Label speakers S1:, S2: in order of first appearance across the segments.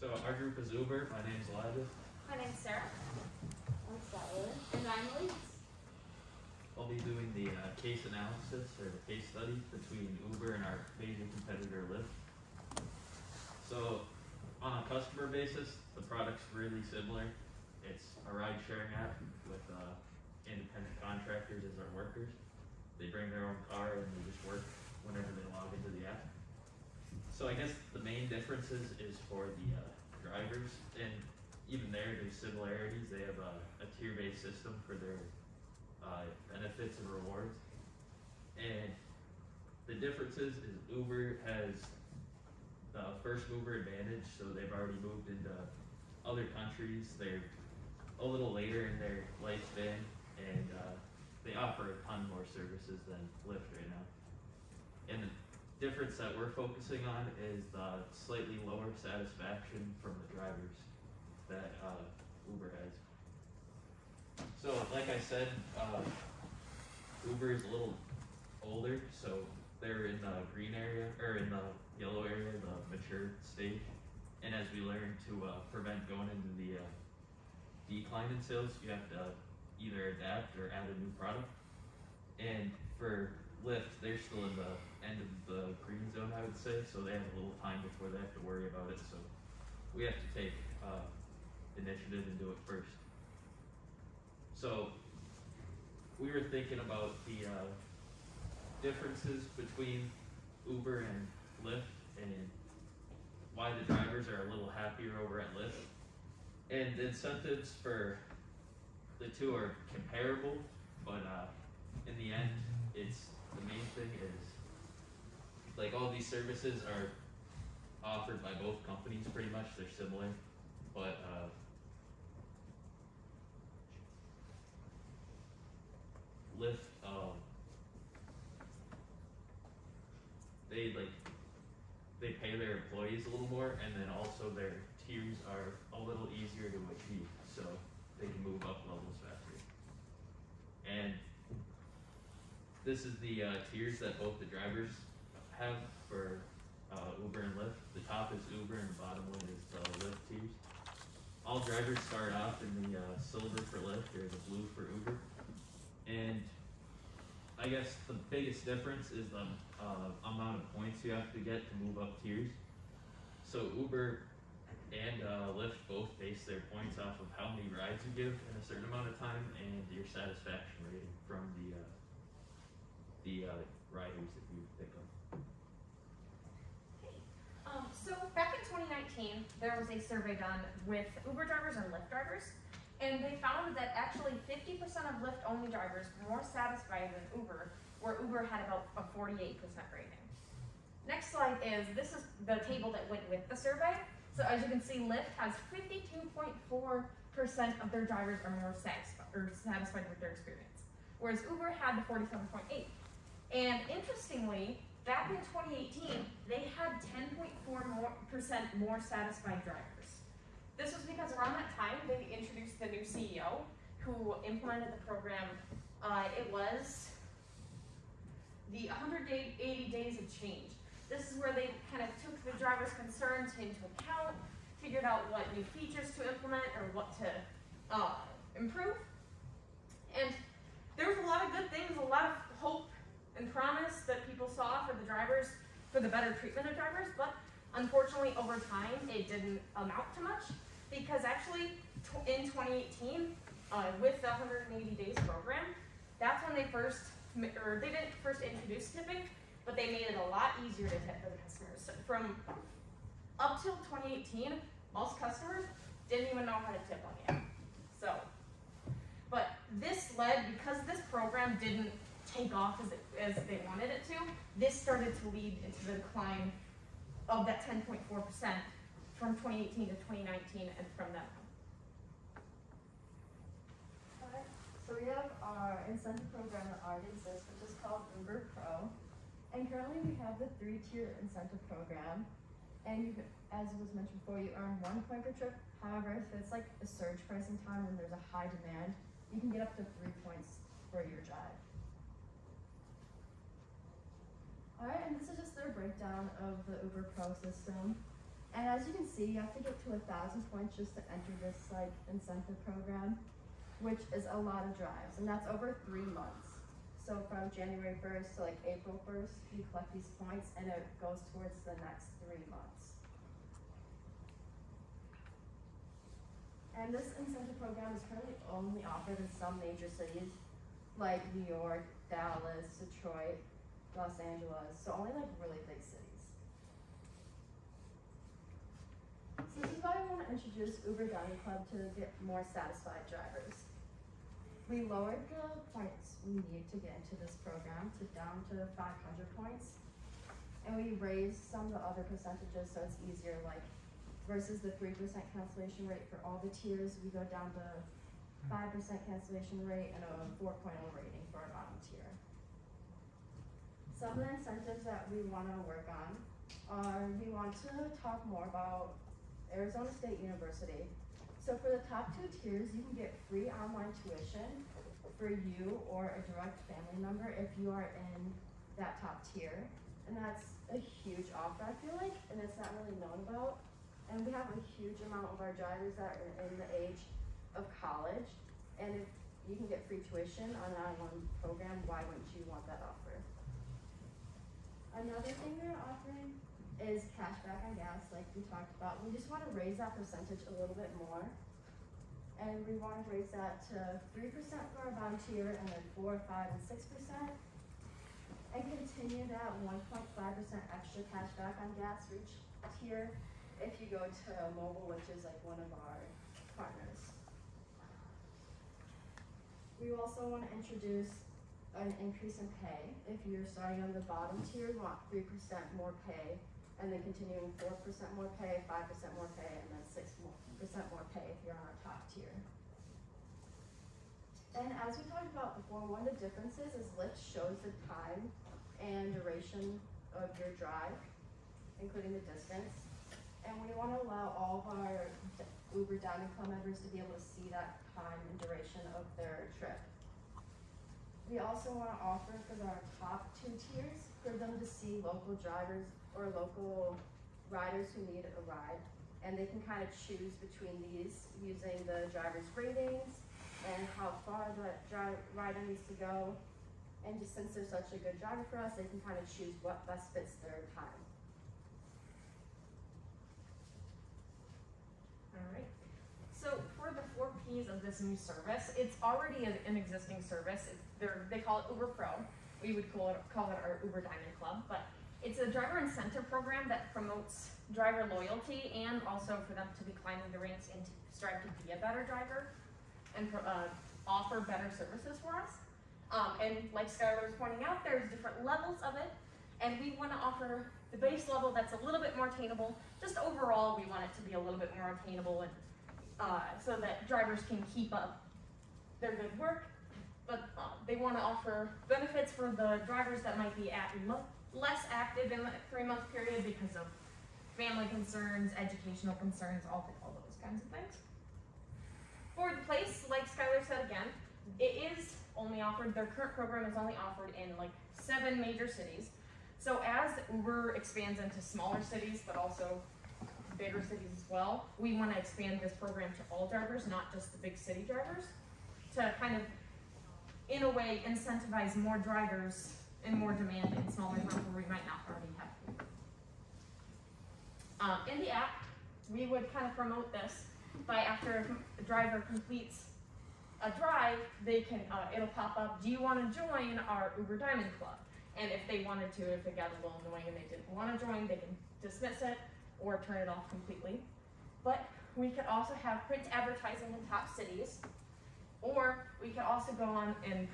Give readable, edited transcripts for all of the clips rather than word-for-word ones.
S1: So our group is Uber. My name's Elijah.
S2: My name's Sarah.
S3: I'm Skylar.
S2: And I'm Elise.
S1: I'll be doing the case analysis or the case study between Uber and our major competitor Lyft. So on a customer basis, the product's really similar. It's a ride-sharing app with independent contractors as our workers. They bring their own car and they just work whenever they log into the app. So I guess the main differences is for the drivers, and even there's similarities. They have a tier-based system for their benefits and rewards. And the differences is Uber has the first mover advantage, so they've already moved into other countries. They're a little later in their lifespan, and they offer a ton more services than Lyft right now. And the difference that we're focusing on is the slightly lower satisfaction from the drivers that Uber has. So, like I said, Uber is a little older, so they're in the green area, or in the yellow area, the mature stage. And as we learn to prevent going into the decline in sales, you have to either adapt or add a new product. And for Lyft, they're still in the end of the green zone, I would say, so they have a little time before they have to worry about it. So we have to take initiative and do it first. So we were thinking about the differences between Uber and Lyft and why the drivers are a little happier over at Lyft. And the incentives for the two are comparable, but in the end, the main thing is, like, all these services are offered by both companies pretty much. They're similar, but Lyft, they pay their employees a little more, and then also their tiers are a little easier to achieve, so they can move up levels faster. And this is the tiers that both the drivers have for Uber and Lyft. The top is Uber and the bottom one is the Lyft tiers. All drivers start off in the silver for Lyft or the blue for Uber. And I guess the biggest difference is the amount of points you have to get to move up tiers. So Uber and Lyft both base their points off of how many rides you give in a certain amount of time and your satisfaction rating from the riders that you pick up.
S2: So back in 2019, there was a survey done with Uber drivers and Lyft drivers, and they found that actually 50% of Lyft-only drivers were more satisfied than Uber, where Uber had about a 48% rating. Next slide this is the table that went with the survey. So as you can see, Lyft has 52.4% of their drivers are more satisfied with their experience, whereas Uber had the 47.8%. And interestingly, back in 2018, they had 10.4% more satisfied drivers. This was because around that time, they introduced the new CEO who implemented the program. It was the 180 days of change. This is where they kind of took the driver's concerns into account, figured out what new features to implement or what to improve. And there was a lot of good things, a lot of hope and promise that people saw for the drivers, for the better treatment of drivers, but unfortunately over time it didn't amount to much, because actually in 2018, with the 180 days program, that's when they didn't first introduce tipping, but they made it a lot easier to tip for the customers. So from up till 2018, most customers didn't even know how to tip on the app. So, but this led, because this program didn't take off as they wanted it to, this started to lead into the decline of that 10.4% from 2018 to 2019 and from then on.
S3: Alright, so we have our incentive program that already exists, which is called Uber Pro. And currently we have the 3-tier incentive program. And as was mentioned before, you earn 1 point per trip. However, if it's like a surge pricing time and there's a high demand, you can get up to 3 points for your drive. Alright, and this is just their breakdown of the Uber Pro system. And as you can see, you have to get to 1,000 points just to enter this like incentive program, which is a lot of drives, and that's over 3 months. So from January 1st to like April 1st, you collect these points and it goes towards the next 3 months. And this incentive program is currently only offered in some major cities like New York, Dallas, Detroit, Los Angeles, so only like really big cities. So this is why we want to introduce Uber Dining Club to get more satisfied drivers. We lowered the points we need to get into this program down to 500 points, and we raised some of the other percentages so it's easier, like versus the 3% cancellation rate for all the tiers, we go down to 5% cancellation rate and a 4.0 rating for our bottom tier. Some of the incentives that we want to work on are, we want to talk more about Arizona State University. So for the top 2 tiers, you can get free online tuition for you or a direct family member if you are in that top tier. And that's a huge offer, I feel like, and it's not really known about. And we have a huge amount of our drivers that are in the age of college. And if you can get free tuition on an online program, why wouldn't you want that offer? Another thing we're offering is cashback on gas, like we talked about. We just want to raise that percentage a little bit more. And we want to raise that to 3% for our bottom tier, and then 4%, 5%, and 6%. And continue that 1.5% extra cashback on gas for each tier if you go to mobile, which is like one of our partners. We also want to introduce an increase in pay. If you're starting on the bottom tier, we want 3% more pay, and then continuing 4% more pay, 5% more pay, and then 6% more pay if you're on our top tier. And as we talked about before, one of the differences is Lyft shows the time and duration of your drive, including the distance. And we want to allow all of our Uber Dining Club members to be able to see that time and duration of their trip. We also want to offer for our top 2 tiers for them to see local drivers or local riders who need a ride, and they can kind of choose between these using the driver's ratings and how far that rider needs to go. And just since they're such a good driver for us, they can kind of choose what best fits their time.
S2: All right. So for the 4 Ps of this new service, it's already an existing service. They call it Uber Pro. We would call it our Uber Diamond Club, but it's a driver incentive program that promotes driver loyalty and also for them to be climbing the ranks and to strive to be a better driver and offer better services for us. And like Skylar was pointing out, there's different levels of it, and we want to offer the base level that's a little bit more attainable. Just overall, we want it to be a little bit more attainable, and so that drivers can keep up their good work. But they want to offer benefits for the drivers that might be less active in the 3-month period because of family concerns, educational concerns, all those kinds of things. For the place, like Skylar said again, it is only offered, their current program is only offered in like 7 major cities. So as Uber expands into smaller cities, but also bigger cities as well, we want to expand this program to all drivers, not just the big city drivers, to kind of, in a way, incentivize more drivers and more demand in smaller towns where we might not already have people. In the app, we would kind of promote this by after a driver completes a drive, they can it'll pop up, do you want to join our Uber Diamond Club? And if they wanted to, if it got a little annoying and they didn't want to join, they can dismiss it or turn it off completely. But we could also have print advertising in top cities, or we could also go on and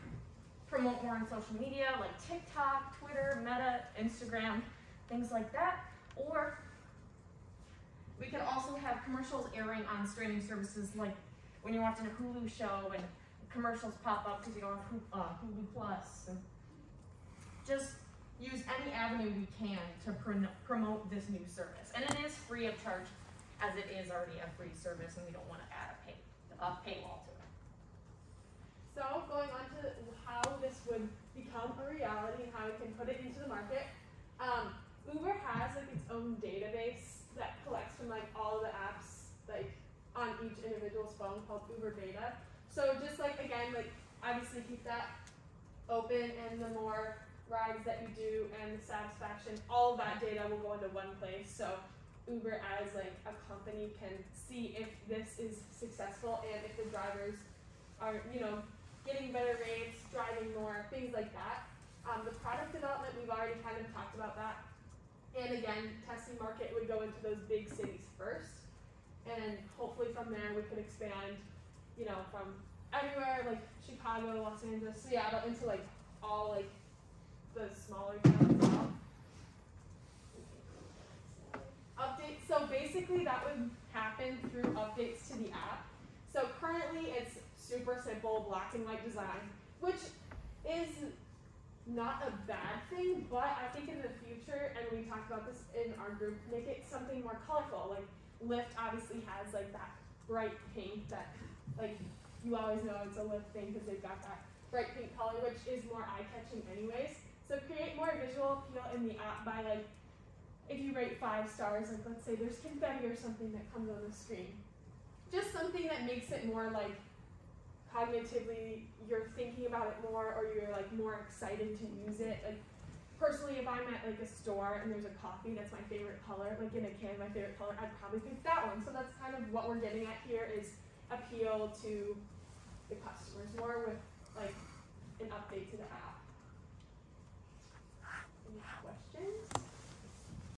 S2: promote more on social media like TikTok, Twitter, Meta, Instagram, things like that. Or we could also have commercials airing on streaming services like when you're watching a Hulu show and commercials pop up because you don't have Hulu Plus. And just use any avenue we can to promote this new service. And it is free of charge as it is already a free service and we don't want to add a paywall to it.
S4: So going on to how this would become a reality and how we can put it into the market, Uber has like its own database that collects from like all the apps like on each individual's phone called Uber Data. So just like again, like obviously keep that open, and the more rides that you do and the satisfaction, all of that data will go into one place. So Uber as like a company can see if this is successful and if the drivers are, you know, getting better rates, driving more, things like that. The product development, we've already kind of talked about that. And again, testing market would go into those big cities first. And hopefully from there we could expand, you know, from everywhere, like Chicago, Los Angeles, Seattle, into like all like the smaller towns as well. Updates, so basically that would happen through updates to the app. So currently it's super simple, black and white design, which is not a bad thing, but I think in the future, and we talked about this in our group, make it something more colorful. Like Lyft obviously has like that bright pink that like you always know it's a Lyft thing because they've got that bright pink color, which is more eye-catching anyways. So create more visual appeal in the app by like, if you rate 5 stars, like let's say there's confetti or something that comes on the screen. Just something that makes it more like cognitively, you're thinking about it more, or you're like more excited to use it. Like personally, if I'm at like a store and there's a coffee that's my favorite color, like in a can, my favorite color, I'd probably pick that one. So that's kind of what we're getting at here, is appeal to the customers more with like an update to the app.